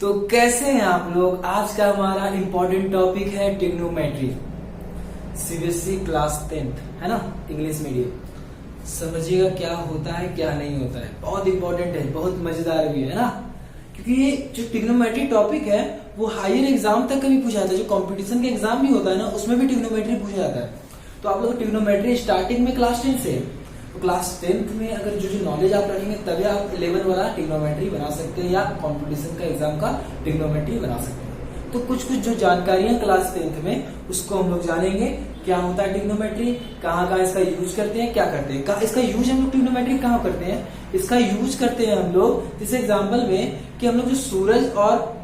तो कैसे हैं आप लोग। आज का हमारा इम्पोर्टेंट टॉपिक है ट्रिग्नोमेट्री, सीबीएसई क्लास 10th है ना, इंग्लिश मीडियम। समझिएगा क्या होता है क्या नहीं होता है, बहुत इंपॉर्टेंट है, बहुत मजेदार भी है ना। क्योंकि ये जो ट्रिग्नोमेट्री टॉपिक है वो हायर एग्जाम तक कभी पूछा जाता है, जो कंपटीशन के एग्जाम भी होता है ना उसमें भी ट्रिग्नोमेट्री पूछा जाता है। तो आप लोग ट्रिग्नोमेट्री स्टार्टिंग में क्लास 10 से, तो क्लास 10th में अगर जो नॉलेज आप रखेंगे तभी आप 11 वाला ट्रिग्नोमेट्री बना सकते हैं या कंपटीशन का एग्जाम का ट्रिग्नोमेट्री बना सकते हैं। तो कुछ कुछ जो जानकारियां क्लास 10th में उसको हम लोग जानेंगे। क्या होता है ट्रिग्नोमेट्री, कहाँ इसका यूज करते हैं, क्या करते हैं, इसका यूज हम लोग ट्रिग्नोमेट्री कहाँ करते हैं। इसका यूज करते हैं हम लोग जैसे एग्जाम्पल में कि हम लोग जो सूरज और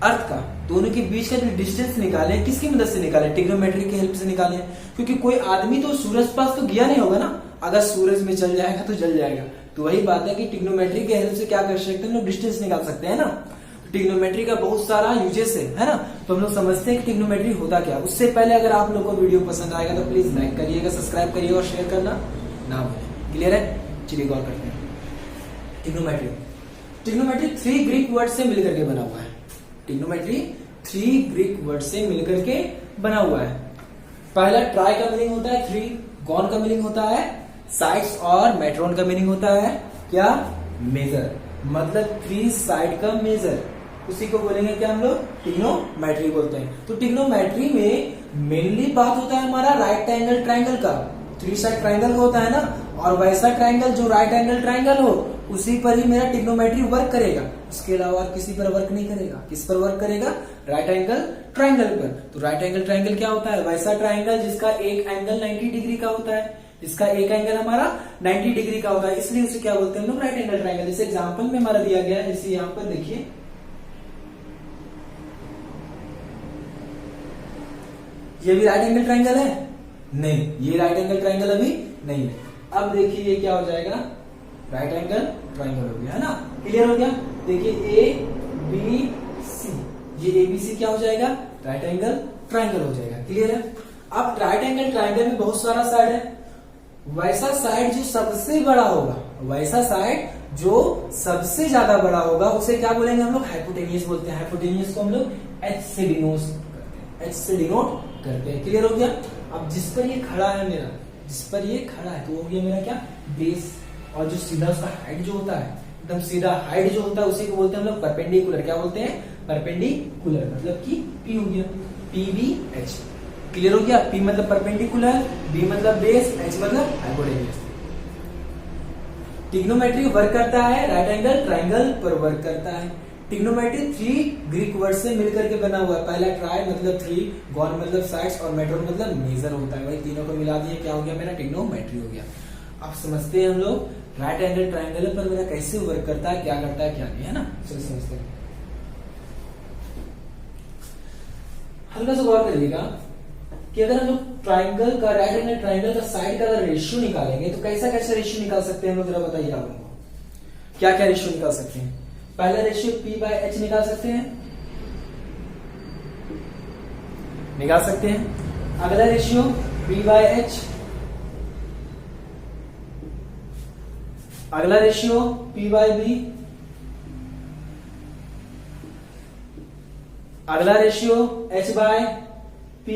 अर्थ का दोनों के बीच का जो डिस्टेंस निकाले, किसकी मदद से निकाले, ट्रिग्नोमेट्री की हेल्प से निकाले। क्योंकि कोई आदमी तो सूरज पास तो गया नहीं होगा ना, अगर सूरज में चल जाएगा तो जल जाएगा। तो वही बात है कि ट्रिग्नोमेट्री की हेल्प से क्या कर सकते हैं हम लोग, डिस्टेंस निकाल सकते हैं ना। ट्रिग्नोमेट्री का बहुत सारा यूजेस है ना। तो हम लोग समझते हैं कि ट्रिग्नोमेट्री होता क्या। उससे पहले अगर आप लोग को वीडियो पसंद आएगा तो प्लीज लाइक करिएगा, सब्सक्राइब करिएगा और शेयर करना ना भूलें। क्लियर है, चलिए गौर करते हैं। ट्रिग्नोमेट्री 3 ग्रीक वर्ड से मिलकर के बना हुआ है। ट्रिग्नोमेट्री 3 ग्रीक वर्ड से मिलकर के बना हुआ है। पहला ट्राई का मीनिंग होता है 3, गॉन का मीनिंग होता है साइड्स और मेट्रोन का मीनिंग होता है क्या, मेजर, मतलब 3 साइड का मेजर, उसी को बोलेंगे क्या हम लोग, ट्रिग्नोमेट्री बोलते हैं। तो ट्रिग्नोमेट्री में मेनली बात होता है हमारा राइट एंगल ट्राइंगल का, 3 साइड ट्राइंगल होता है ना, और वैसा ट्राइंगल जो राइट एंगल ट्राइंगल हो उसी पर ही मेरा ट्रिग्नोमेट्री वर्क करेगा। उसके अलावा किसी पर वर्क नहीं करेगा। किस पर वर्क करेगा, राइट एंगल ट्राइंगल पर। तो राइट एंगल ट्राइंगल क्या होता है, वैसा ट्राइंगल जिसका एक एंगल 90 डिग्री का होता है, जिसका एक एंगल हमारा 90 डिग्री का होता है, इसलिए उसे क्या बोलते हैं हम लोग, राइट एंगल ट्राइंगल। जैसे एग्जांपल में हमारा दिया गया है, जैसे यहाँ पर देखिए ये भी राइट एंगल ट्राइंगल है, नहीं ये राइट एंगल ट्राइंगल अभी नहीं है। अब देखिए ये क्या हो जाएगा, राइट एंगल ट्राइंगल हो गया है ना। क्लियर हो गया। देखिए ए बी सी, ये एबीसी क्या हो जाएगा, राइट एंगल ट्राइंगल हो जाएगा। क्लियर है। अब राइट एंगल ट्राइंगल में बहुत सारा साइड है, वैसा साइड जो सबसे बड़ा होगा, वैसा साइड जो सबसे ज्यादा बड़ा होगा उसे क्या बोलेंगे हम लोग, हाइपोटेनियस बोलते हैं। हाइपोटेनियस को हम लोग एच से डिनोट करते हैं, एच से डिनोट करते हैं। क्लियर हो गया। अब जिस पर ये खड़ा है मेरा, जिस पर ये खड़ा है तो हो गया मेरा क्या, बेस। और जो सीधा उसका हाइट जो होता है, एकदम सीधा हाइट जो होता है उसी को बोलते हैं हम लोग परपेंडिकुलर। क्या बोलते हैं, परपेंडिकुलर, मतलब कि पी हो गया, पी बी एच। क्लियर हो गया। पी मतलब परपेंडिकुलर, बी मतलब बेस, एच मतलब हाइपोटेन्यूज। ट्रिग्नोमेट्री वर्क करता है राइट एंगल ट्राइंगल पर वर्क करता है। ट्रिग्नोमेट्री 3 ग्रीक वर्ड से मिलकर के बना हुआ है। पहला ट्राई मतलब 3, गॉन मतलब साइड्स और मेट्रोन मतलब मेजर होता है। वही तीनों को मिला दिए क्या हो गया, मेरा ट्रिग्नोमेट्री हो गया। अब समझते हैं हम लोग राइट एंगल ट्राइंगल पर मेरा कैसे वर्क करता है, क्या करता है क्या नहीं, है ना। चलो समझते हैं। हल्का सा गौर करिएगा कि अगर हम लोग ट्राइंगल का, राइट एंगल ट्राइंगल का साइड का अगर रेशियो निकालेंगे तो कैसा कैसा रेशियो निकाल सकते हैं हम लोग, जरा बताइए आप लोगों को क्या क्या रेशियो निकाल सकते हैं। पहला रेशियो P/H निकाल सकते हैं, निकाल सकते हैं। अगला रेशियो P/H, अगला रेशियो P/B, अगला रेशियो H/P,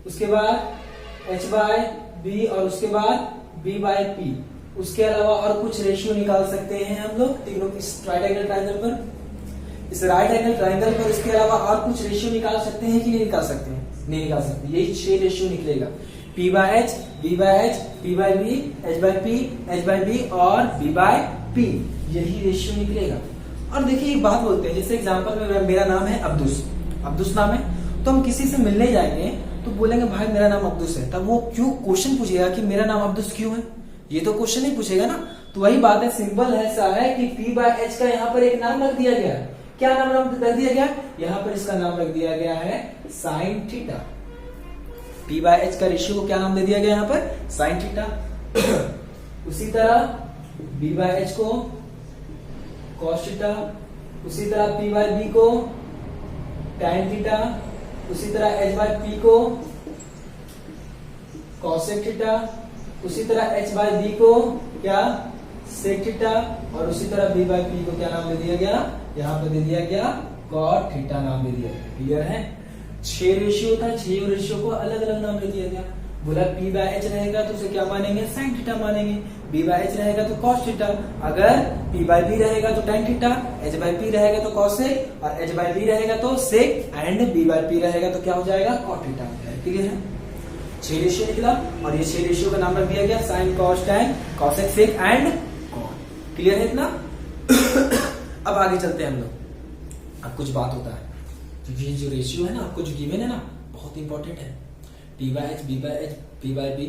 उसके बाद H/B और उसके बाद B/P। उसके अलावा और कुछ रेशियो निकाल सकते हैं हम लोग इस राइट एंगल ट्राइंगल पर। इस राइट एंगल ट्राइंगल पर इसके अलावा और कुछ रेशियो निकाल सकते हैं कि नहीं निकाल सकते हैं, नहीं निकाल सकते। यही 6 रेशियो निकलेगा, P/H, B/H, P/B, H/P, H/B और B/P, यही रेशियो निकलेगा। और देखिए एक बात बोलते हैं, जैसे एग्जांपल में मेरा नाम है अब्दुस, अब्दुस नाम है, तो हम किसी से मिलने जाएंगे तो बोलेंगे भाई मेरा नाम अब्दुस है, तब वो क्यों क्वेश्चन पूछेगा कि मेरा नाम अब्दुस क्यों है, ये तो क्वेश्चन नहीं पूछेगा ना। तो वही बात है, सिंपल है, ऐसा है कि P/H का यहाँ पर एक नाम रख दिया गया है। क्या नाम रख दिया गया, यहाँ पर इसका नाम रख दिया गया है साइन थीटा। P/H का रेशियो को क्या नाम दे दिया गया यहाँ पर, साइन थीटा। उसी तरह B/H को कॉस थीटा, उसी तरह P/B को टैन थीटा, उसी तरह H/P को कॉसेक थीटा, उसी तरह H/B को क्या, सेक थीटा, और उसी तरह b बाई पी को क्या नाम दे दिया गया, यहाँ पे दे दिया गया कॉट थीटा नाम दे दिया गया। क्लियर है? 6 रेशियो था, 6 रेशियो को अलग अलग नाम दे दिया गया। बोला p बाय h रहेगा तो उसे क्या मानेंगे, साइन थीटा मानेंगे। b बाय h रहेगा तो कॉस थीटा, अगर p बाय b रहेगा तो tan theta, h by p रहेगा तो कॉसेक, और h बाय b रहेगा तो सेक, एंड b बाय p रहेगा तो क्या हो जाएगा, कॉट थीटा। क्लियर है? 6 रेशियो निकला, और ये 6 रेशियो का नाम रख दिया गया sine cos tan cosec sec and cot. Clear है इतना? अब आगे चलते हैं हम लोग। अब कुछ बात होता है, क्योंकि ये जो रेशियो है ना, आपको जो गिवन है ना, बहुत इंपॉर्टेंट है। p by h, b by h, p by b,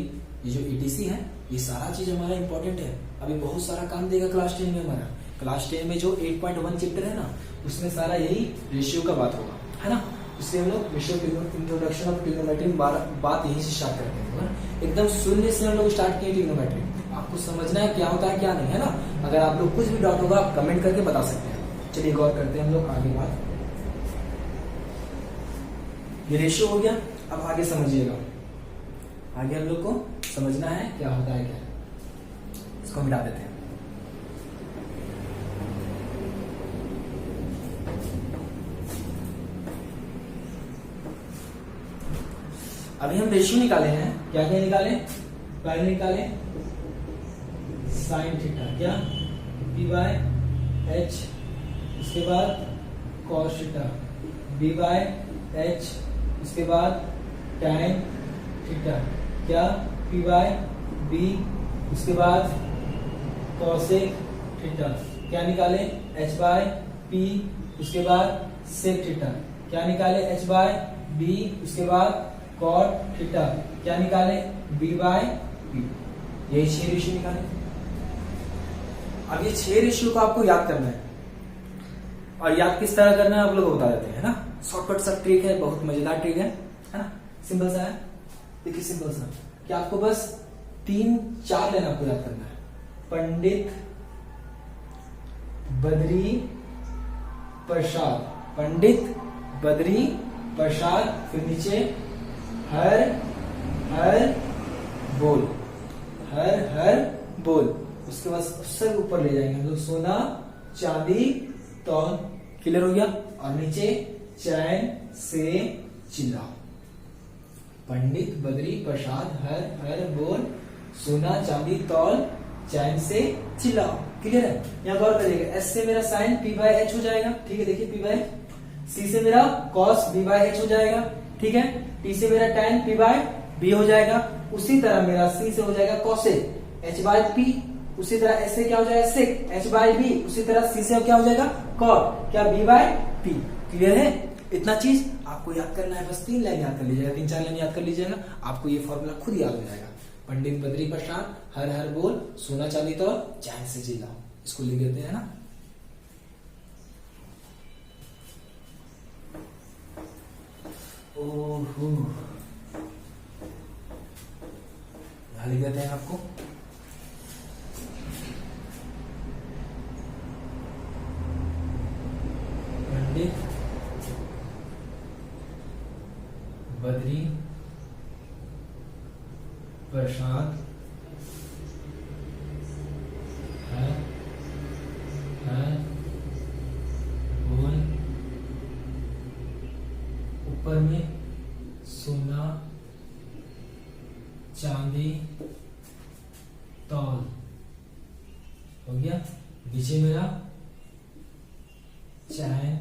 ये जो ETC है, ये सारा चीज हमारा इंपॉर्टेंट है। अभी बहुत सारा काम देगा क्लास 10 में हमारा। क्लास 10 में जो 8.1 चैप्टर है ना, उसमें सारा यही रेशियो का बात होगा, है ना। इसलिए हम लोग इंट्रोडक्शन ऑफ ट्रिग्नोमेट्री बात यहीं से स्टार्ट करते हैं। एकदम शून्य से हम लोग स्टार्ट किए ट्रिग्नोमेट्री। आपको समझना है क्या होता है क्या नहीं, है ना। अगर आप लोग कुछ भी डाउट होगा आप कमेंट करके बता सकते हैं। चलिए गौर करते हैं हम लोग आगे बात। ये रेशियो हो गया, अब आगे समझिएगा। आगे हम लोग को समझना है क्या होता है क्या। इसको मिटा देते हैं। अभी हम रेशियो निकाले हैं, क्या क्या निकाले, पहले निकाले साइन थीटा, क्या b बाय h, उसके बाद cos theta, b by h, उसके बाद tan थीटा, क्या p बाय b, उसके बाद कॉसेक थीटा, क्या निकाले h बाय p, उसके बाद सेक थीटा, क्या निकाले h बाय b, उसके बाद कॉट थीटा, क्या निकाले b बाय p। यही 6 रेशियो निकाले। अब ये 6 रेशियो को आपको याद करना है, और याद किस तरह करना है आप लोग बता देते हैं ना। शॉर्टकट सा ट्रिक है, बहुत मजेदार ट्रिक है ना। सिंपल सा है, देखिए सिंपल सा, कि आपको बस 3-4 लाइन आपको याद करना है। पंडित बद्री प्रसाद, पंडित बद्री प्रसाद, फिर नीचे हर हर बोल, हर हर बोल, उसके बाद सब ऊपर ले जाएंगे हम लोग, सोना चांदी तौल। क्लियर हो गया? और नीचे चैन से चिल्लाओ। पंडित बद्री प्रसाद हर हर बोल, सोना चांदी तौल, चैन से चिल्लाओ। क्लियर है? यहाँ गौर करिएगा, एस से मेरा साइन p बाय h हो जाएगा, ठीक है, देखिए p बाय, c से मेरा कॉस b बाय h हो जाएगा, ठीक है, t से मेरा tan p बाय b हो जाएगा, उसी तरह मेरा c से हो जाएगा कॉसेक h बाय p, उसी तरह s से क्या हो जाएगा सेक h बाय b, उसी तरह c से क्या हो जाएगा कॉट, क्या b बाय p। क्लियर है? इतना चीज आपको याद करना है, बस 3 लाइन याद कर लीजिएगा, 3-4 लाइन याद कर लीजिएगा, आपको ये फॉर्मूला खुद याद हो जाएगा। पंडित बद्री प्रसाद हर हर बोल, सोना चांदी तो चैन से चिल्लाओ। इसको लिख देते हैं ना। ओहो, यहां लिख देते हैं आपको। पंडित बद्री प्रसाद हर हर बोल, ऊपर में सोना चांदी तौल हो गया, नीचे मेरा चैन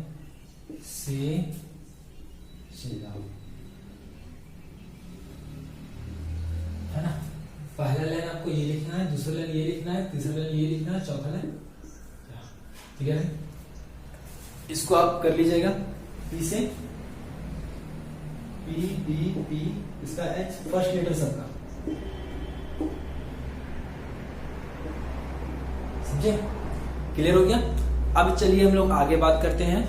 से चिल्लाओ, है ना। पहला लाइन आपको ये लिखना है, दूसरा लाइन ये लिखना है, तीसरा लाइन ये लिखना है, चौथा लाइन, ठीक है। इसको आप कर लीजिएगा पी से, पी पी पी, इसका एच फर्स्ट लेटर सबका, समझे? क्लियर हो गया? अब चलिए हम लोग आगे बात करते हैं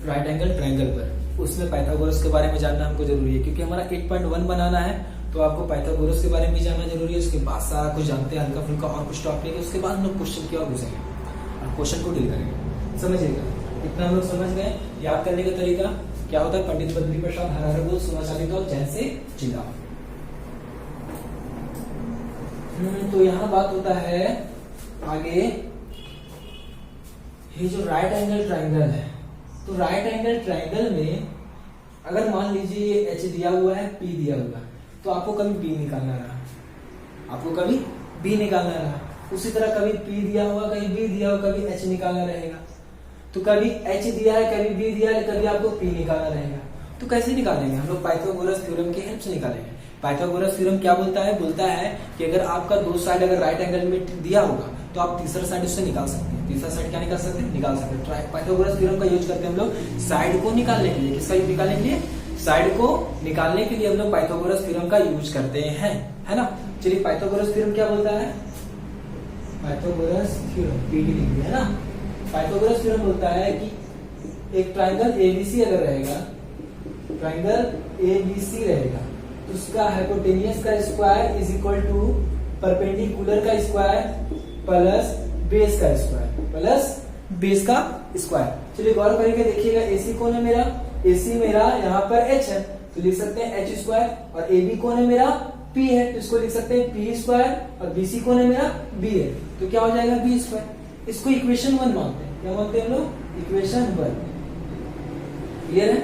राइट एंगल ट्रायंगल पर। उसमें पाइथागोरस के बारे में जानना हमको जरूरी है, क्योंकि हमारा 8.1 बनाना है, तो आपको पाइथागोरस के बारे में भी जानना जरूरी है। उसके बाद सारा कुछ जानते हैं, हल्का फुल्का और कुछ टॉपिक है, उसके बाद हम लोग क्वेश्चन की ओर घुसेंगे और क्वेश्चन को डील करेंगे। समझिएगा? इतना हम लोग समझ गए। याद करने का तरीका क्या होता है? पंडित बद्री प्रसाद हर हर बोल, सोना चांदी तौल, चैन से चिल्लाओ। तो यहाँ बात होता है आगे ये जो राइट एंगल ट्राइंगल है, तो राइट एंगल ट्राइंगल में अगर मान लीजिए ये एच दिया हुआ है, पी दिया हुआ है, तो आपको कभी बी निकालना रहा, आपको कभी बी निकालना रहा। उसी तरह कभी पी दिया हुआ, कभी बी दिया हुआ, कभी एच निकालना रहेगा। तो कभी एच दिया है, कभी बी दिया है, कभी आपको पी निकालना रहेगा। तो कैसे निकालेंगे हम लोग? पाइथागोरस थ्योरम की हेल्प से निकालेंगे। पाइथागोरस थ्योरम क्या बोलता है? बोलता है कि अगर आपका दो साइड अगर राइट एंगल में दिया होगा तो आप तीसरा साइड उससे निकाल सकते हैं। तीसरा साइड क्या निकाल सकते हैं? निकाल सकते हैं। पाइथागोरस थ्योरम का यूज करते हैं हम लोग साइड को निकालने के लिए। किसका यूज निकालने के लिए? साइड को निकालने के लिए हम लोग पाइथागोरस थ्योरम का यूज करते हैं, है ना। चलिए पाइथागोरस थ्योरम क्या बोलता है? पाइथागोरस थ्योरम पीडी लिख दिया, है ना। पाइथागोरस थ्योरम बोलता है कि एक ट्राइंगल एबीसी अगर रहेगा, ट्राइंगल एबीसी रहेगा, तो उसका हाइपोटेनियस का square is equal to perpendicular का स्क्वायर प्लस बेस का स्क्वायर प्लस बेस का स्क्वायर। चलिए गौर करके देखिएगा, एसी कौन है मेरा? एसी मेरा यहाँ पर एच है, तो लिख सकते हैं एच स्क्वायर। और एबी कौन है मेरा? पी है, तो इसको लिख सकते हैं पी स्क्वायर। और बीसी कौन है मेरा? बी है, तो क्या हो जाएगा? B square. इसको इक्वेशन 1 मानते हैं। क्या मानते हैं हम लोग? इक्वेशन 1। क्लियर है?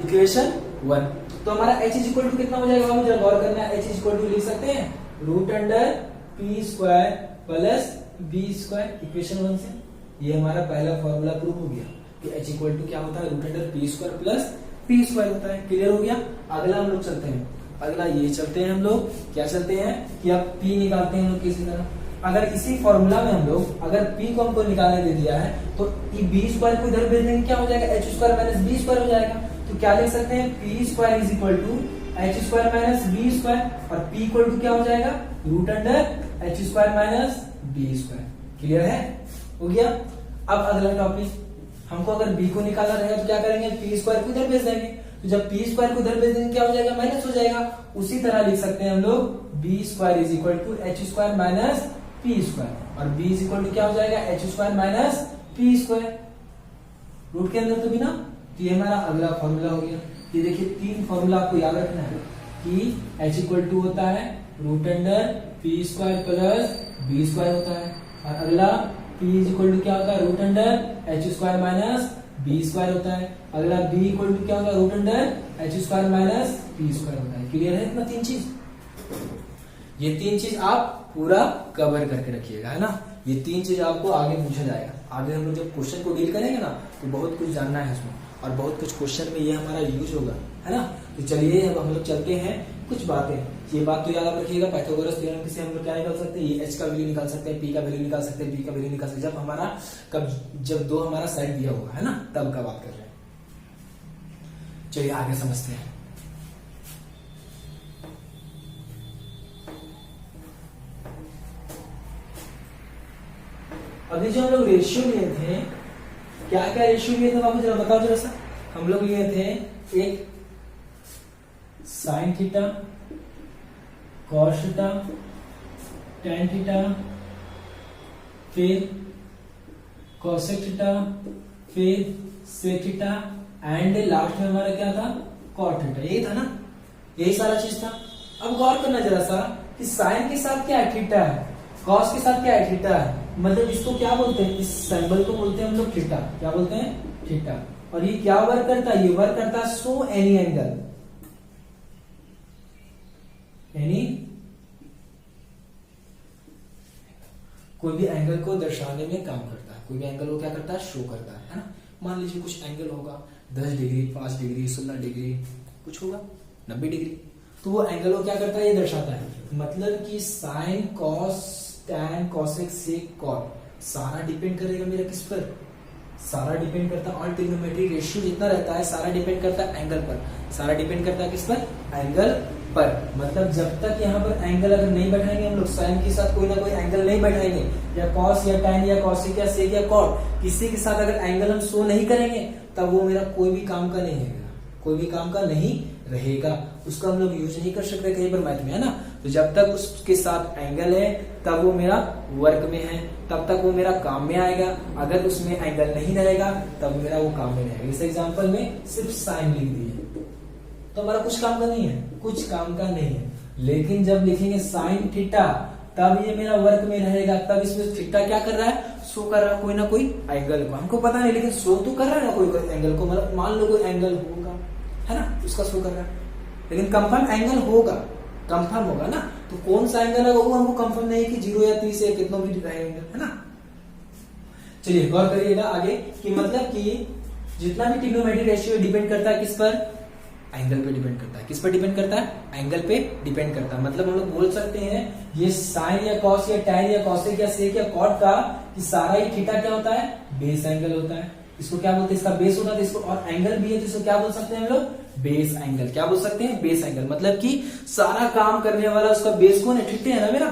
इक्वेशन 1। तो हमारा h इज इक्वल टू कितना हो जाएगा? मुझे गौर करना है। h इज इक्वल टू लिख सकते हैं root under p square plus b square equation 1 से। ये हमारा पहला फॉर्मूला प्रूव हो गया कि h इक्वल टू क्या होता है? Root under p square plus p square होता है। क्लियर हो गया? अगला हम लोग चलते हैं। अगला ये चलते हैं हम लोग, क्या चलते हैं कि अब p निकालते हैं हम लोग किसी तरह। अगर इसी फॉर्मूला में हम लोग अगर p को हमको निकालने दे दिया है तो बी स्क्वायर को इधर भेज देंगे, क्या हो जाएगा? H square minus b square हो जाएगा। तो क्या लिख सकते हैं? P square is equal to h square minus b square. और पी इक्वल टू क्या हो जाएगा? Root under h square minus b square. Clear है? हो गया। अब अगला टॉपिक, हमको अगर बी को निकालना रहेगा तो क्या करेंगे? पी स्क्वायर को इधर भेज देंगे। तो जब पी स्क्वायर को इधर भेज देंगे क्या हो जाएगा? माइनस हो जाएगा। उसी तरह लिख सकते हैं हम लोग b square is equal to h square minus p square. और बी इज इक्वल टू क्या हो जाएगा? H square minus p square. Root के अंदर तो भी ना, तो ये हमारा अगला फॉर्मूला हो गया। ये देखिए 3 फॉर्मूला आपको याद रखना है कि h इक्वल टू होता है root under p square plus b square होता है। और अगला p इज इक्वल टू क्या होता है? Root under h square minus b square होता है। अगला b इक्वल टू क्या होता है? Root under h square minus p square होता है। क्लियर है इतना 3 चीज? ये 3 चीज आप पूरा कवर करके रखिएगा, है ना। ये 3 चीज आपको आगे पूछा जाएगा। आगे हम लोग जब क्वेश्चन को डील करेंगे ना तो बहुत कुछ जानना है इसमें, और बहुत कुछ क्वेश्चन में ये हमारा यूज होगा, है ना। तो चलिए अब हम लोग चलते हैं कुछ बातें। ये बात तो याद आप रखिएगा, पाइथागोरस थ्योरम से हम लोग क्या निकाल सकते हैं? ये h का वैल्यू निकाल सकते हैं, p का वैल्यू निकाल सकते हैं, b का वैल्यू निकाल सकते हैं जब हमारा जब दो हमारा साइड दिया होगा, है ना, तब का बात कर रहे हैं। चलिए आगे समझते हैं। अभी जो हम लोग रेशियो लिए थे, क्या क्या रेशियो लिए थे बाबू जरा बताओ जरा सा। हम लोग लिए थे एक sine theta, cos theta, tan theta, फिर कोसेक थीटा, फिर सेक थीटा एंड लास्ट में हमारा क्या था? Cot theta. यही था ना, यही सारा चीज था। अब गौर करना जरा सा कि साइन के साथ क्या है? थीटा है। कॉस के साथ क्या है? थीटा है। मतलब इसको क्या बोलते हैं? इस सिंबल को बोलते हैं हम लोग थीटा। क्या बोलते हैं? थीटा। और ये क्या वर्क करता है? ये वर्क करता है शो एनी एंगल, एनी कोई भी एंगल को दर्शाने में काम करता है। कोई भी एंगल को क्या करता है? शो करता है ना। मान लीजिए कुछ एंगल होगा 10 डिग्री, 5 डिग्री, 16 डिग्री, कुछ होगा 90 डिग्री, तो वो एंगल को क्या करता है? ये दर्शाता है। मतलब कि साइन, कॉस, टैन, कॉसेक, सेक, कॉट सारा डिपेंड करेगा मेरा किस पर? सारा डिपेंड करता है ऑल ट्रिग्नोमेट्रिक रेशियो जितना रहता है सारा डिपेंड करता है एंगल पर। सारा डिपेंड करता है किस पर? एंगल पर। मतलब जब तक यहाँ पर एंगल अगर नहीं बैठाएंगे हम लोग, साइन के साथ कोई ना कोई एंगल नहीं बैठाएंगे, या कॉस या टैन या कॉसेक या सेक या कॉट, किसी के साथ अगर एंगल हम शो नहीं करेंगे तब वो मेरा कोई भी काम का नहीं रहेगा, कोई भी काम का नहीं रहेगा। उसका हम लोग यूज नहीं कर सकते कहीं पर मैथ में, है ना। तो जब तक उसके साथ एंगल है तब वो मेरा वर्क में है, तब तक वो मेरा काम में आएगा। अगर उसमें एंगल नहीं रहेगा तब मेरा वो काम में नहीं आएगा। इस एग्जांपल में सिर्फ साइन लिख दिए तो हमारा कुछ काम का नहीं है, कुछ काम का नहीं है। लेकिन जब लिखेंगे साइन थीटा तब ये मेरा वर्क में रहेगा, तब इसमें थीटा क्या कर रहा है, शो कर रहा है कोई ना कोई एंगल को, हमको पता नहीं लेकिन शो तो कर रहा है ना कोई एंगल को, मतलब मान लो कोई एंगल होगा, है ना, उसका शो कर रहा है, लेकिन कंफर्म एंगल होगा, कंफर्म होगा ना, तो कौन सा एंगल होगा वो हमको कंफर्म नहीं कि 0 या 30 या कितना भी रहेंगे, है ना। चलिए गौर करिएगा आगे कि मतलब कि जितना भी ट्रिग्नोमेट्रिक रेशियो डिपेंड करता है किस पर, एंगल पे डिपेंड करता है, किस पर डिपेंड करता है, एंगल पे डिपेंड करता है। मतलब हम लोग बोल सकते हैं ये साइन या कॉस या टैन या कॉसेक या सेक या कॉट का कि सारा ही थीटा क्या होता है, बेस एंगल होता है, इसको क्या बोलते हैं, इसका बेस होता है, तो इसको और एंगल भी है तो इसको क्या बोल सकते हैं हम लोग, बेस एंगल। क्या बोल सकते हैं, बेस एंगल। मतलब कि सारा काम करने वाला उसका बेस कौन है, थीटा है ना मेरा,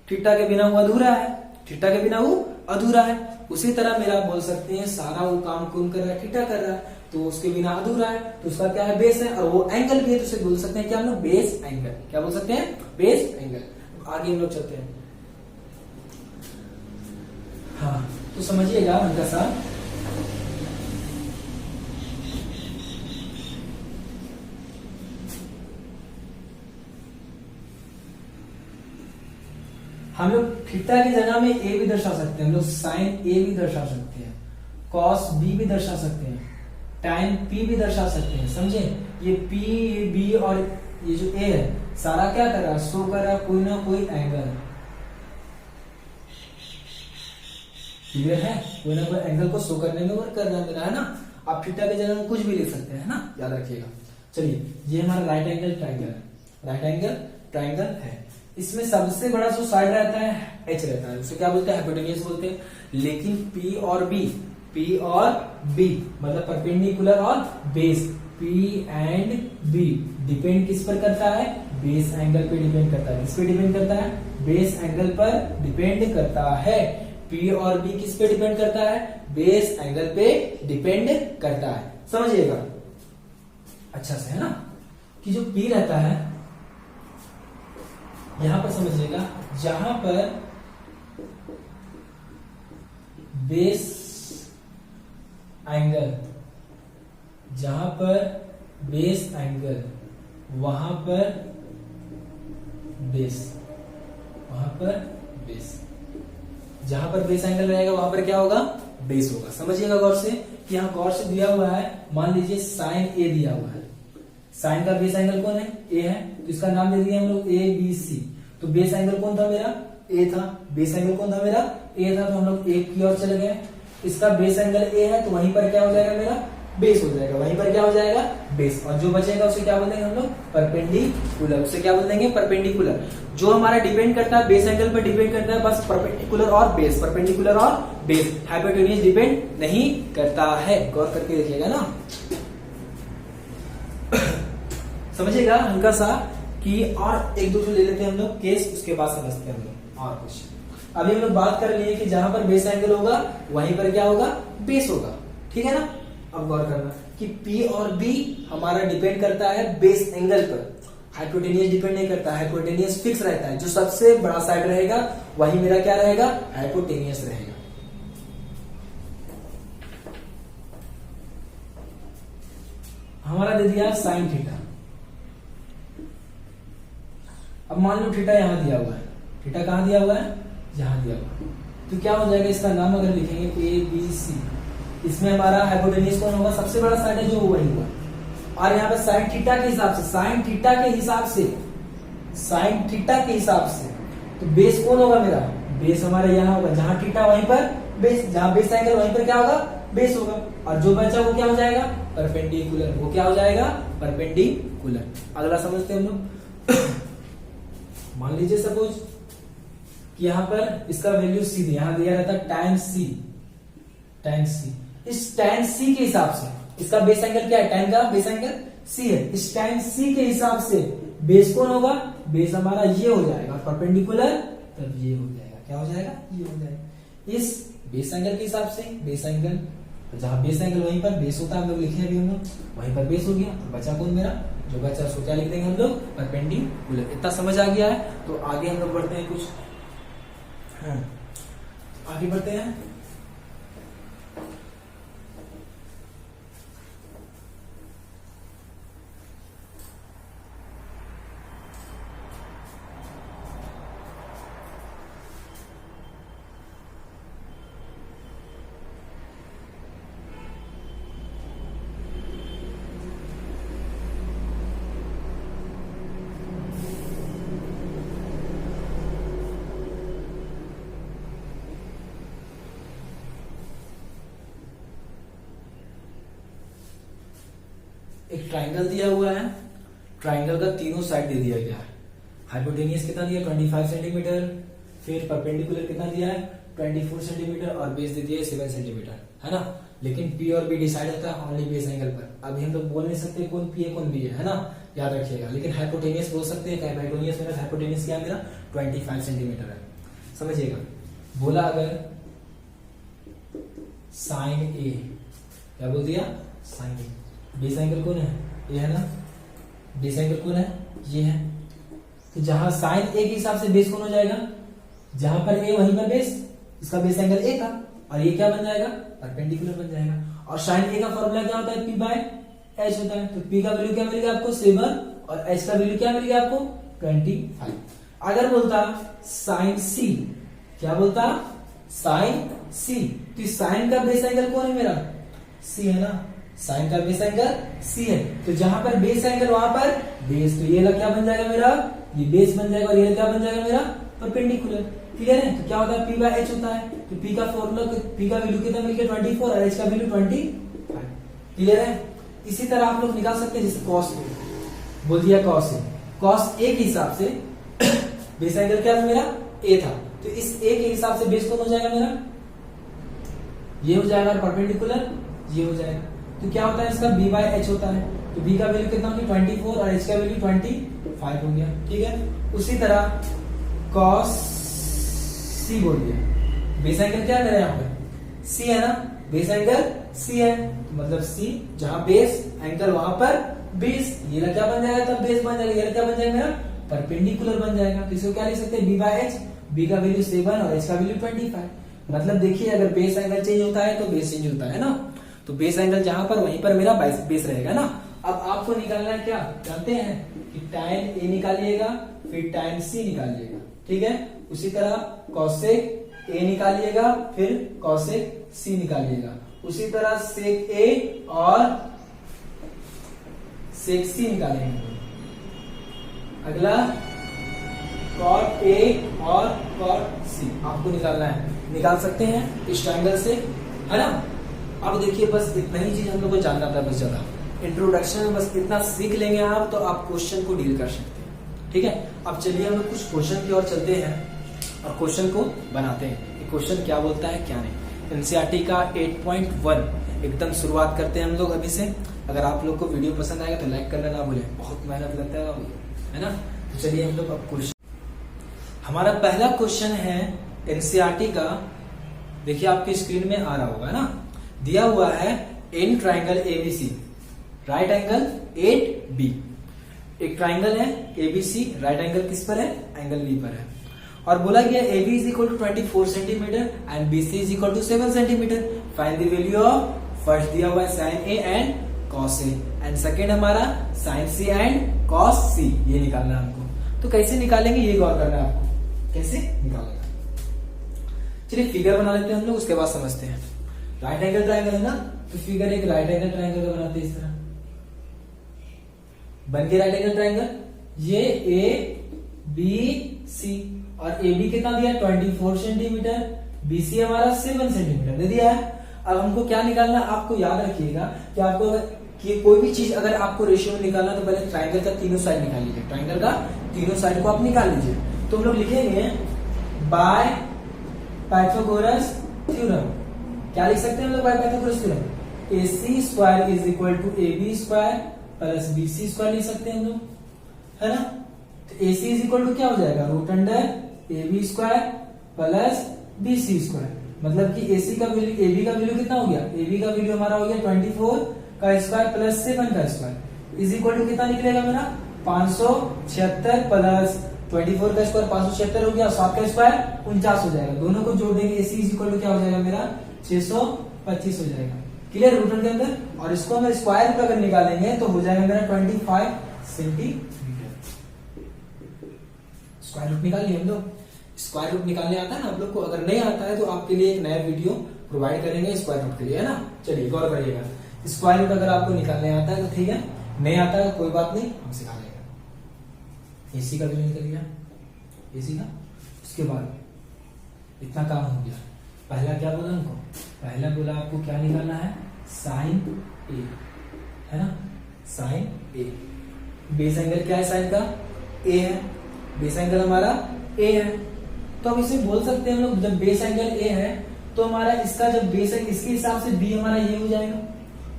थीटा के बिना वो अधूरा है, थीटा के बिना वो अधूरा है। उसी तरह मेरा बोल सकते हैं सारा वो काम कौन कर रहा है, थीटा कर रहा है, तो उसके बिना अधूरा है, तो उसका क्या है, बेस है, और वो एंगल भी है, तो उसे बोल सकते हैं क्या हम लोग, बेस एंगल। क्या बोल सकते हैं, बेस एंगल। आगे हम लोग चलते हैं। हाँ तो समझिएगा उनका साथ, हम लोग थीटा की जगह में ए भी दर्शा सकते हैं, हम लोग साइन ए भी दर्शा सकते हैं, कॉस बी भी दर्शा सकते हैं, टाइन पी भी दर्शा सकते हैं, समझे। ये पी, ये बी और ये जो ए है सारा क्या कर रहा है, शो कर रहा है कोई ना कोई एंगल, क्लियर है, कोई ना कोई एंगल को शो करने में वर्क कर रहा है मेरा, है ना। आप थीटा की जगह में कुछ भी लिख सकते हैं, है ना, याद रखिएगा। चलिए ये हमारा राइट एंगल ट्राइंगल है, राइट एंगल ट्राइंगल है, इसमें सबसे बड़ा जो साइड रहता है एच रहता है, उसे क्या बोलते हैं, हाइपोटेन्यूज बोलते हैं। लेकिन पी और बी मतलब परपेंडिकुलर और base, p and b depend किस पर करता है, बेस एंगल पे डिपेंड करता है। किस पे डिपेंड करता है, बेस एंगल पर डिपेंड करता है। पी और बी किस पे डिपेंड करता है, बेस एंगल पे डिपेंड करता है, समझिएगा अच्छा से, है ना। कि जो पी रहता है यहां पर समझिएगा, जहां पर बेस एंगल, जहां पर बेस एंगल, वहां पर बेस, वहां पर बेस, जहां पर बेस एंगल रहेगा वहां पर क्या होगा, बेस होगा। समझिएगा गौर से कि यहां गौर से दिया हुआ है, मान लीजिए साइन ए दिया हुआ है, साइन का बेस एंगल कौन है, ए है, तो इसका नाम दे दिया हम लोग ए बी सी। तो बेस एंगल कौन था मेरा, ए था, बेस एंगल कौन था मेरा, ए था, तो हम लोग ए की ओर चले गए। इसका बेस एंगल ए है तो वहीं पर क्या हो जाएगा मेरा, बेस हो जाएगा, वहीं पर क्या हो जाएगा, बेस। और जो बचेगा उसे क्या बोल देंगे हम लोग, परपेंडिकुलर। उसे क्या बोल देंगे, परपेंडिकुलर। जो हमारा डिपेंड करता है बेस एंगल पर डिपेंड करता है बस परपेंडिकुलर और बेस, परपेंडिकुलर और बेस, हाइपोटेन्यूज डिपेंड नहीं करता है। गौर करके देखिएगा ना, समझिएगा हल्का सा। कि और एक दो जो ले लेते हैं हम लोग केस, उसके बाद समझते हैं हम लोग और कुछ। अभी हम लोग बात कर लिए कि जहां पर बेस एंगल होगा वहीं पर क्या होगा, बेस होगा, ठीक है ना। अब गौर करना कि P और B हमारा डिपेंड करता है बेस एंगल पर, हाइपोटेनियस डिपेंड नहीं करता, हाइपोटेनियस फिक्स रहता है। जो सबसे बड़ा साइड रहेगा वही मेरा क्या रहेगा, हाइपोटेनियस रहेगा। हमारा दे दिया साइन थीटा। अब मान लो थीटा यहां दिया हुआ है, थीटा कहां दिया हुआ है, यहां दिया हुआ है, तो क्या हो जाएगा, इसका नाम अगर लिखेंगे ए बी सी, इसमें हमारा हाइपोटेन्यूज कौन होगा, सबसे बड़ा साइड है जो वही हुआ। और यहाँ पे साइन थीटा के हिसाब से, साइन थीटा के हिसाब से, साइन थीटा के हिसाब से, तो बेस कौन होगा मेरा, बेस हमारा यहाँ होगा, जहां थीटा वहीं पर बेस, जहां बेस एंगल वहीं पर क्या होगा, बेस होगा। और जो बचा वो क्या हो जाएगा, परपेंडिकुलर, वो क्या हो जाएगा, परपेंडिकुलर। अगला समझते हैं हम लोग। मान लीजिए सपोज कि यहां पर इसका वैल्यू सी, यहां दिया रहता है tan सी, tan सी। इस tan सी के हिसाब से इसका बेस एंगल क्या है, tan का बेस एंगल सी है, इस tan सी के हिसाब से बेस कौन होगा, बेस हमारा ये हो जाएगा, परपेंडिकुलर तब ये हो जाएगा, क्या हो जाएगा, ये हो जाएगा। इस बेस एंगल के हिसाब से, बेस एंगल जहां बेस एंगल वहीं पर बेस होता है, हम लोग लिखे अभी हम लोग, वहीं पर बेस हो गया। तो बचा कौन मेरा, जो बचा उसको क्या लिख देंगे हम लोग, परपेंडिकुलर। इतना समझ आ गया है, तो आगे हम लोग बढ़ते हैं कुछ, हाँ आगे बढ़ते हैं। एक ट्राइंगल दिया हुआ है, ट्राइंगल का तीनों साइड दे दिया गया है। हाइपोटेनियस कितना दिया 25 सेंटीमीटर, फिर परपेंडिकुलर कितना दिया है 24 सेंटीमीटर और बेस दे दिया है 7 सेंटीमीटर, है ना। लेकिन पी और बी डिसाइड होता है ओनली बेस एंगल पर। अभी हम लोग बोल नहीं सकते कौन पी है कौन बी है ना, याद रखिएगा। लेकिन हाइपोटेनियस बोल सकते हैं। हाइपोटेनियस मेरा हाइपोटेनियस क्या है मेरा 25 सेंटीमीटर है, समझिएगा। बोला अगर साइन ए, क्या बोल दिया साइन ए, बेस एंगल कौन है ये है ना, बेस एंगल कौन है ये है। तो जहां साइन ए के हिसाब से बेस कौन हो जाएगा, जहां पर ए वहीं पर बेस, इसका बेस एंगल ए था और ये क्या बन जाएगा परपेंडिकुलर बन जाएगा। और साइन ए का फॉर्मूला क्या होता है पी बाय एच होता है। तो पी का वैल्यू क्या मिलेगा आपको 7 और एच का वैल्यू क्या मिलेगा आपको 25। अगर बोलता साइन सी, क्या बोलता साइन सी, तो साइन का बेस एंगल कौन है मेरा सी है ना, साइन का बेस एंगल सी है। तो जहां पर बेस एंगल वहां पर बेस, तो ये क्या बन जाएगा मेरा, ये बेस बन जाएगा और ये क्या बन जाएगा मेरा परपेंडिकुलर। क्लियर है। तो क्या होता है पी बाय एच होता है। तो पी का फॉर्मूला, पी का वैल्यू कितना मिल गया 24 और एच का वैल्यू 25। क्लियर है। इसी तरह आप लोग निकाल सकते हैं, जैसे कॉस बोल दिया कॉस ए, कॉस ए के हिसाब से बेस एंगल क्या था मेरा ए था, तो इस ए के हिसाब से बेस कौन हो जाएगा मेरा, ये हो जाएगा परपेंडिकुलर, ये हो जाएगा। तो क्या होता है इसका बी बाय एच होता है। तो बी का वैल्यू कितना हो गया 24 और एच का वैल्यू 25 हो गया। ठीक है। उसी तरह कॉस सी बोल दिया, बेस एंगल क्या है यहाँ पे सी है ना, बेस एंगल सी है, मतलब सी जहां बेस एंगल वहां पर बेस, ये क्या बन जाएगा तब बेस बन जाएगा, ये क्या बन जाएगा मेरा परपेंडिकुलर बन जाएगा। तो इसको क्या लिख सकते हैं बी बाय एच, बी का वैल्यू 7 और एच का वैल्यू 25। मतलब देखिए अगर बेस एंगल चेंज होता है तो बेस चेंज होता है ना, तो बेस एंगल जहां पर वहीं पर मेरा बेस रहेगा ना। अब आपको निकालना है क्या जानते हैं कि tan ए निकालिएगा, फिर tan सी निकालिएगा। ठीक है। उसी तरह cosec ए निकालिएगा, फिर cosec सी निकालिएगा। उसी तरह sec ए और sec सी निकालेंगे। अगला cot ए और cot सी आपको निकालना है, निकाल सकते हैं इस ट्रायंगल से, है ना। अब देखिए बस इतना ही चीज हम लोग को जानना था, बस ज्यादा इंट्रोडक्शन में बस इतना सीख लेंगे आप तो आप क्वेश्चन को डील कर सकते हैं। ठीक है। अब चलिए हम लोग कुछ क्वेश्चन की ओर चलते हैं और क्वेश्चन को बनाते हैं। क्वेश्चन क्या बोलता है क्या नहीं। एनसीईआरटी का 8.1 एकदम शुरुआत करते हैं हम लोग अभी से। अगर आप लोग को वीडियो पसंद आएगा तो लाइक करना ना भूलें, बहुत मेहनत लगता है ना। तो चलिए हम लोग अब क्वेश्चन, हमारा पहला क्वेश्चन है एनसीईआरटी का, देखिए आपकी स्क्रीन में आ रहा होगा ना, दिया हुआ है in triangle ABC right angle 8B। एक ट्राइंगल है एबीसी, राइट एंगल किस पर है एंगल बी पर है, और बोला गया AB is equal to 24 centimetre and BC is equal to 7 centimetre. Find the value of, first दिया हुआ है sine A and cos A and second हमारा sine C and cos C, ये निकालना है हमको। तो कैसे निकालेंगे ये गौर करना है आपको, कैसे निकालेंगे। चलिए फिगर बना लेते हैं हम लोग, उसके बाद समझते हैं। राइट एंगल ट्राइंगल है ना, तो फिगर एक राइट एंगल ट्राइंगल का बनाते हैं इस तरह, बन के राइट एंगल ट्राइंगल। ये ए बी सी और ए बी कितना दिया 24 सेंटीमीटर, बीसी हमारा 7 सेंटीमीटर दे दिया है। अब हमको क्या निकालना, आपको याद रखिएगा कि आपको कि कोई भी चीज अगर आपको रेशियो में निकालना तो पहले ट्राइंगल का तीनों साइड निकाल लीजिए, ट्राइंगल का तीनों साइड को आप निकाल लीजिए। तो हम लोग लिखेंगे बाय पाइथागोरस थ्योरम, क्या लिख सकते हैं हम लोग by Pythagoras theorem, AC square is equal to AB square plus BC square लिख सकते हैं हम लोग, है ना। तो AC इज इक्वल टू क्या हो जाएगा root under AB square plus BC square, मतलब कि AC का वैल्यू, AB का वैल्यू कितना हो गया, AB का वैल्यू हमारा हो गया 24 का स्क्वायर प्लस 7 का स्क्वायर इज इक्वल टू कितना निकलेगा मेरा 576 प्लस 24 का स्क्वायर 576 हो गया, 7 का स्क्वायर 49 हो जाएगा। दोनों को जोड़ देंगे AC इज इक्वल टू क्या हो जाएगा मेरा 625 हो जाएगा। क्लियर, रूट के अंदर। और इसको हम स्क्वायर रूट अगर निकालेंगे तो हो जाएगा मेरा 25 सेंटीमीटर। स्क्वायर रूट निकालिए हम लोग, स्क्वायर रूट निकालने आता है ना आप लोग को, अगर नहीं आता है तो आपके लिए एक नया वीडियो प्रोवाइड करेंगे स्क्वायर रूट के लिए, है ना। चलिए गौर करिएगा, स्क्वायर रूट अगर आपको निकालने आता है तो ठीक है, नहीं आता है कोई बात नहीं, हम सिखा देंगे। AC का वैल्यू निकल गया, AC का। उसके बाद इतना काम हो गया। पहला क्या बोला हमको, पहला बोला आपको क्या निकालना है साइन ए, है ना। साइन ए। बेस एंगल क्या है साइन का? ए है, बेस एंगल हमारा ए है। तो अब इसे बोल सकते हैं हम लोग, जब बेस एंगल ए है तो हमारा इसका जब बेस है इसके हिसाब से बी हमारा ये हो जाएगा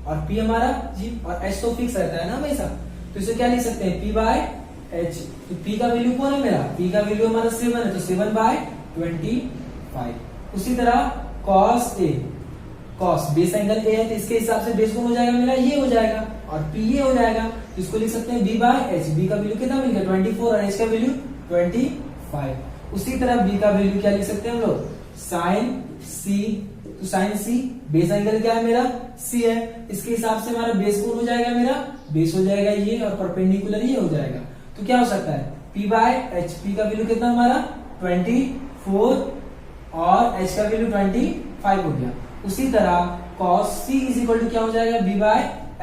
और पी हमारा जी, और एच तो फिक्स रहता है ना हमेशा, तो इसे क्या लिख सकते हैं? P by H. तो पी का वैल्यू कौन है मेरा? पी का वैल्यू हमारा 7 है, तो 7 बाय 25। उसी तरह cos A, cos base angle A है तो इसके हिसाब से बेस कौन हो जाएगा मेरा? ये हो जाएगा और पी ये हो जाएगा, तो इसको लिख सकते हैं बी बाय एच। बी का वैल्यू कितना मिल गया? 24 और एच का वैल्यू 25। उसी तरह बी का वैल्यू क्या लिख सकते हैं हम लोग? साइन सी। तो साइन सी बेस एंगल क्या है मेरा? सी है, इसके हिसाब से हमारा बेस कौन हो जाएगा मेरा? बेस हो जाएगा ये और परपेंडिकुलर ये हो जाएगा। तो क्या हो सकता है? P by H. पी का वैल्यू कितना हमारा? 24 और एच का वैल्यू 25 हो गया। उसी तरह cos c is equal to क्या हो जाएगा? b by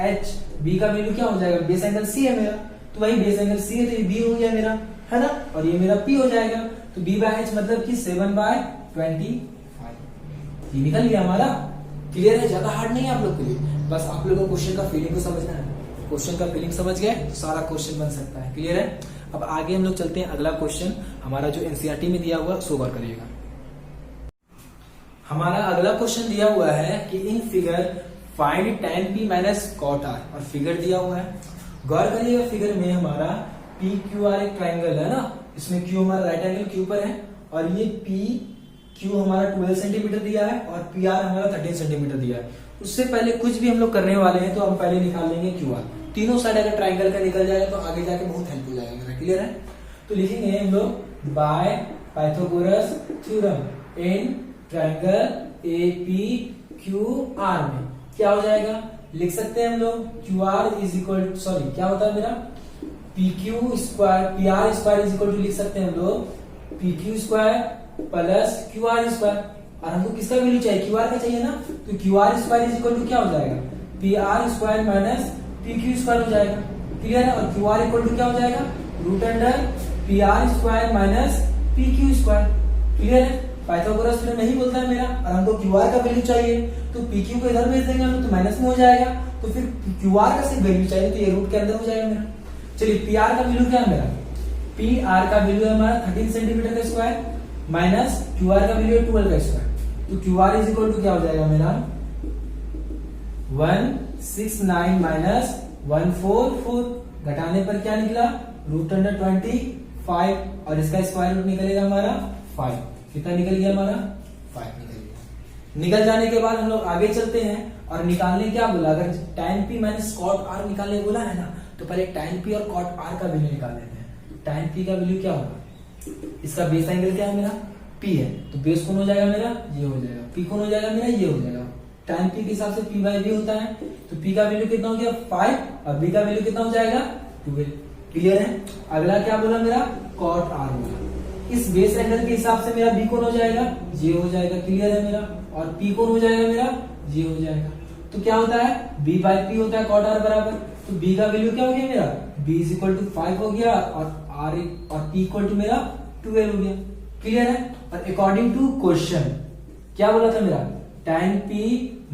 h. b का वैल्यू क्या हो जाएगा? बेस एंगल c है मेरा, तो वही बेस एंगल c है तो ये b हो गया मेरा, है ना, और ये मेरा p हो जाएगा। तो b बाय एच मतलब कि 7 बाय 25 ये निकल गया हमारा। क्लियर है? ज्यादा हार्ड नहीं है आप लोग के लिए, बस आप लोगों को क्वेश्चन का फीलिंग को समझना है। क्वेश्चन का फीलिंग समझ गए तो सारा क्वेश्चन बन सकता है। क्लियर है? अब आगे हम लोग चलते हैं। अगला क्वेश्चन हमारा जो एनसीईआरटी में दिया हुआ उसको गौर करिएगा। हमारा अगला क्वेश्चन दिया हुआ है कि in figure find tan p minus cot r, और फिगर दिया हुआ है। गौर करिएगा, फिगर में हमारा पी क्यू आर एक ट्राइंगल है ना, इसमें क्यू हमारा राइट एंगल क्यू पर है और ये पी क्यू हमारा 12 सेंटीमीटर दिया है और पी आर हमारा 13 सेंटीमीटर दिया है। उससे पहले कुछ भी हम लोग करने वाले हैं तो हम पहले निकाल लेंगे क्यू आर। तीनों साइड अगर ट्राइंगल का निकल जाएगा तो आगे जाके बहुत हेल्प हो जाएगा मेरा। क्लियर है? तो लिखेंगे हम लोग by Pythagoras theorem in triangle a P Q R में क्या हो जाएगा? लिख सकते हैं हम लोग Q R is equal, sorry क्या होता है मेरा? P Q square, P R square is equal to लिख सकते हैं हम लोग P Q square plus Q R square. और हमको किसका वैल्यू चाहिए? क्यू आर का चाहिए ना, तो Q R square is equal to क्या हो जाएगा? P R square minus P Q square हो जाएगा। क्लियर है? और क्यू आर इक्वल टू क्या हो जाएगा? Root under P R square minus P Q square. Clear है? पाइथागोरस थ्योरम नहीं बोलता है मेरा, और हमको क्यू आर का वैल्यू चाहिए तो पी क्यू को इधर भेज देंगे हम तो माइनस में हो जाएगा, तो फिर क्यू आर का सिर्फ वैल्यू चाहिए तो ये रूट के अंदर हो जाएगा मेरा। चलिए पी आर का वैल्यू क्या है मेरा? पी आर का वैल्यू है हमारा 13 सेंटीमीटर का स्क्वायर माइनस क्यू आर का वैल्यू है 12 का स्क्वायर। तो Q R is equal to क्या हो जाएगा मेरा? 169 माइनस 144, घटाने पर क्या निकला? रूट अंडर 25 और इसका स्क्वायर रूट निकलेगा हमारा 5। कितना निकल गया हमारा? 5 निकल गया। निकल जाने के बाद हम लोग आगे चलते हैं और निकालने क्या बोला? अगर tan p minus cot r निकालने बोला है ना, तो पहले tan p और cot r का वैल्यू निकाल लेते हैं। तो tan p का वैल्यू क्या होगा? इसका बेस एंगल क्या है मेरा? p है, तो बेस कौन हो जाएगा मेरा? ये हो जाएगा। p कौन हो जाएगा मेरा? ये हो जाएगा। tan p के हिसाब से p बाई b होता है, तो p का वैल्यू कितना हो गया? 5 और b का वैल्यू कितना हो जाएगा? 12। क्लियर है? अगला क्या बोला मेरा? cot r बोला। इस बेस एंगल के हिसाब से मेरा b कौन हो जाएगा? ये हो जाएगा। क्लियर है मेरा? और p कौन हो जाएगा मेरा? ये हो जाएगा। तो क्या होता है? b बाई p होता है cot r बराबर, तो b का वैल्यू क्या हो गया मेरा? b इज इक्वल टू 5 हो गया और r और p इक्वल टू मेरा 12 हो गया। क्लियर है? और अकॉर्डिंग टू क्वेश्चन क्या बोला था मेरा? tan p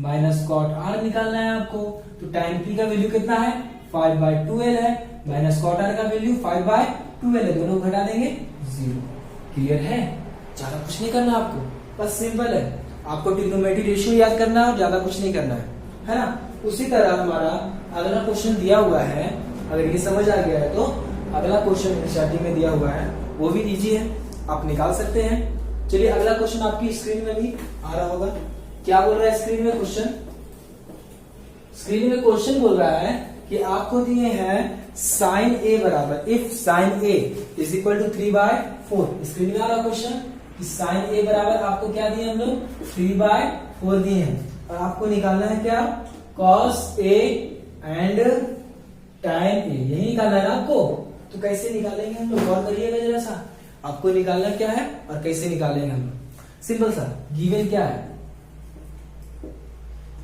minus cot r निकालना है आपको, तो tan p का वैल्यू कितना है? 5 बाई 12 है माइनस cot r का वैल्यू 5 बाई 12 है, दोनों घटा देंगे 0। क्लियर है? ज्यादा कुछ नहीं करना आपको, बस सिंपल है। आपको ट्रिग्नोमेट्री रेशियो याद करना है और ज्यादा कुछ नहीं करना है ना। उसी तरह हमारा अगला क्वेश्चन दिया हुआ है, अगर ये समझ आ गया है तो अगला क्वेश्चन एनसीईआरटी में दिया हुआ है वो भी इजी है, आप निकाल सकते हैं। चलिए अगला क्वेश्चन आपकी स्क्रीन में भी आ रहा होगा। क्या बोल रहा है स्क्रीन में क्वेश्चन? स्क्रीन में क्वेश्चन बोल रहा है कि आपको दिए हैं साइन ए बराबर, if sine A is equal to 3/4। Screen में आ रहा क्वेश्चन कि साइन ए बराबर आपको क्या दिए हम लोग? 3/4 दिए हैं और आपको निकालना है क्या? कॉस ए एंड टाइन ए, यही निकालना है ना आपको। तो कैसे निकालेंगे हम लोग? गौर करिएगा जरा सा, आपको निकालना क्या है और कैसे निकालेंगे हम लोग। सिंपल सा, गिवन क्या है?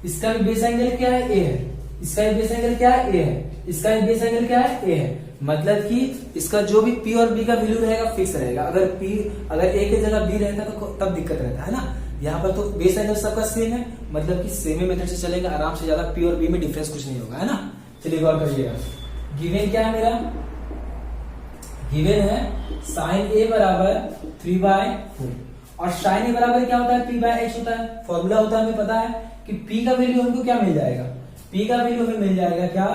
इसका भी बेस एंगल क्या है? ए है। इसका भी बेस एंगल क्या है? ए है। इसका भी बेस एंगल क्या है? ए है। मतलब कि इसका जो भी P और B का वैल्यू रहेगा फिक्स रहेगा। अगर A की जगह B रहता तो तब दिक्कत रहता है ना। यहाँ पर तो बेस एंगल सबका सेम है, मतलब कि सेम मेथड से चलेगा आराम से, ज्यादा P और B में डिफरेंस कुछ नहीं होगा, है ना। चलिए गौर करिएगा, गिवन क्या है मेरा, गिवन है साइन ए बराबर 3/4 और साइन ए बराबर क्या होता है, p/h होता है। फॉर्मूला होता है, हमें पता है कि p का वैल्यू हमको क्या मिल जाएगा, p का वैल्यू हमें मिल जाएगा क्या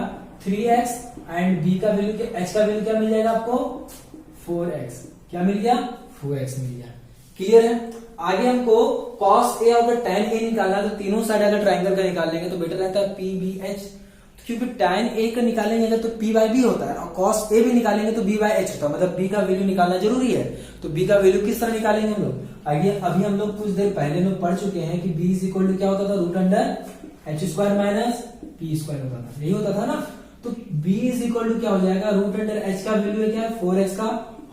3x एंड b का वैल्यू h का वैल्यू क्या मिल जाएगा आपको 4x। क्या मिल गया, 4x मिल गया। क्लियर है। आगे हमको cos a और tan a निकालना है, तो तीनों साइड अगर ट्राइंगल का निकाल लेंगे तो बेटर रहता है p/b/h, क्योंकि tan a का निकालेंगे अगर तो p/b होता है और cos a भी निकालेंगे तो b/h होता है, मतलब b का वैल्यू निकालना जरूरी है। तो b का वैल्यू किस तरह निकालेंगे हम लोग, आगे अभी हम लोग कुछ देर पहले में पढ़ चुके हैं कि b इज इक्वल टू क्या होता था, √h² माइनस p² होता था, यही होता था ना। तो b इज इक्वल टू क्या हो जाएगा, √h का वैल्यू है क्या 4x का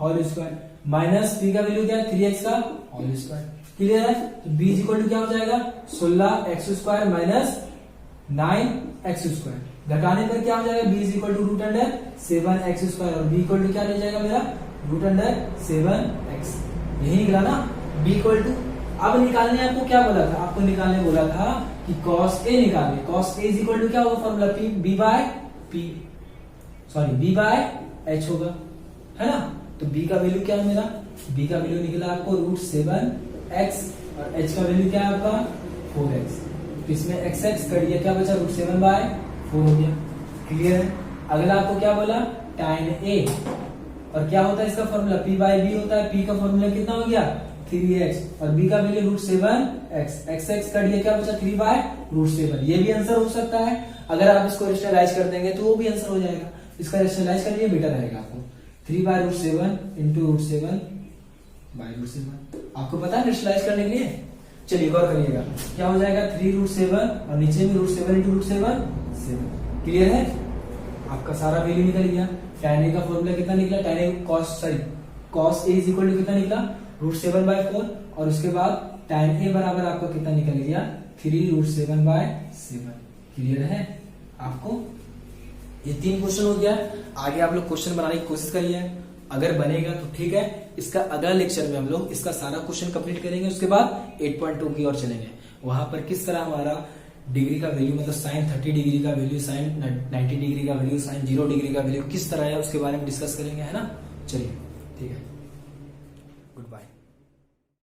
होल स्क्वायर माइनस p का वैल्यू क्या है 3x का होल स्क्वायर। क्लियर है। तो b इज इक्वल टू क्या हो जाएगा 16x² माइनस 9x², घटाने पर क्या हो जाएगा b is equal to √7x² और b इक्वल टू क्या ले जाएगा मेरा √7x। यही निकला ना b इक्वल टू। अब निकालने आपको क्या बोला था, आपको निकालने बोला था कि cos a निकालने, cos a is equal to क्या होगा फॉर्मूला b/h होगा, है ना। तो b का वैल्यू क्या है मेरा, b का वैल्यू निकला आपको √7x और h का वैल्यू क्या है आपका 4x। तो इसमें x कर दिया, क्या बचा √7/4 हो गया। क्लियर है। अगला आपको क्या बोला tan a और क्या होता है इसका फॉर्मूला p/b होता है, p का फॉर्मूला कितना हो गया 3x और b का वैल्यू √7x, x कर दिया, क्या बचा 3/√7। ये भी आंसर हो सकता है। अगर आप इसको रेशनलाइज कर देंगे तो वो भी आंसर हो जाएगा। इसका रेशनलाइज कर लिए बेटर रहेगा आपको 3/√7 इंटू √7/√7। आपको पता है रेशनलाइज करने के लिए। चलिए गौर करिएगा, क्या हो जाएगा 3√7 और नीचे में √7 इंटू √7 7। क्लियर है। आपका सारा वैल्यू निकल गया। tan a का फॉर्मूला कितना निकला, tan a cos a is equal to कितना निकला √7/4 और उसके बाद tan a बराबर आपका कितना निकल गया 3√7/7। क्लियर है। आपको ये 3 क्वेश्चन हो गया। आगे आप लोग क्वेश्चन बनाने की कोशिश करिए, अगर बनेगा तो ठीक है। इसका अगला लेक्चर में हम लोग इसका सारा क्वेश्चन कंप्लीट करेंगे, उसके बाद 8.2 की ओर चलेंगे। वहां पर किस तरह हमारा डिग्री का वैल्यू, मतलब साइन 30 डिग्री का वैल्यू, साइन 90 डिग्री का वैल्यू, साइन 0 डिग्री का वैल्यू किस तरह है उसके बारे में डिस्कस करेंगे, है ना। चलिए ठीक है।